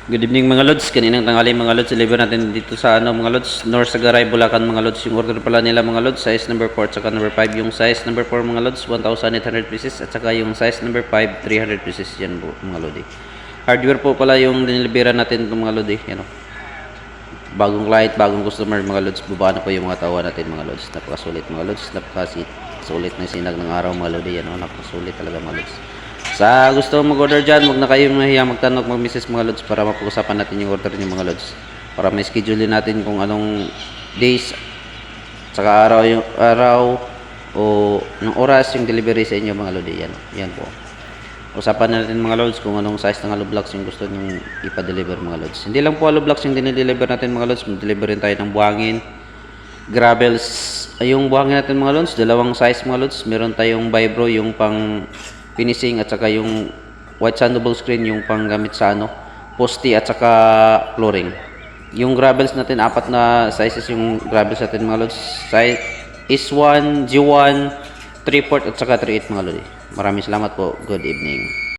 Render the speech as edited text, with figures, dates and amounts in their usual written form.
Good evening mga lods, kaninang tanghali mga lods, deliver natin dito sa mga lods, North Sagaray, Bulacan mga lods. Yung order pala nila mga lods, size number 4 at saka number 5. Yung size number 4 mga lods, 1,800 pieces at saka yung size number 5, 300 pieces yan po mga lodi. Hardware po pala yung dinilibera natin itong mga lodi, yan o. Bagong client, bagong customer mga lods, baba na po yung mga tawa natin mga lods. Napakasulit mga lods, napakasulit na sinag ng araw mga lodi, yan o, napakasulit talaga mga lods. Sa gusto mag-order dyan, huwag na kayong mahiya magtanong, mag-message mga lods para mapag-usapan natin yung order niyo mga lods. Para may schedule din natin kung anong days, saka araw o ng oras yung delivery sa inyo mga lodi. Yan po. Usapan natin mga lods kung anong size ng hollow blocks yung gusto nyo ipa-deliver mga lods. Hindi lang po hollow blocks yung dinideliver natin mga lods. Mag-deliver rin tayo ng buhangin, gravels. Ay, yung buhangin natin mga lods, dalawang size mga lods. Meron tayong vibro, yung pang finishing, at saka yung white sand double screen, yung panggamit sa poste at saka flooring. Yung gravels natin, 4 na sizes yung gravels natin mga lods. Size is 1, G1, 3/4 at saka 3/8 mga lods. Maraming salamat po. Good evening.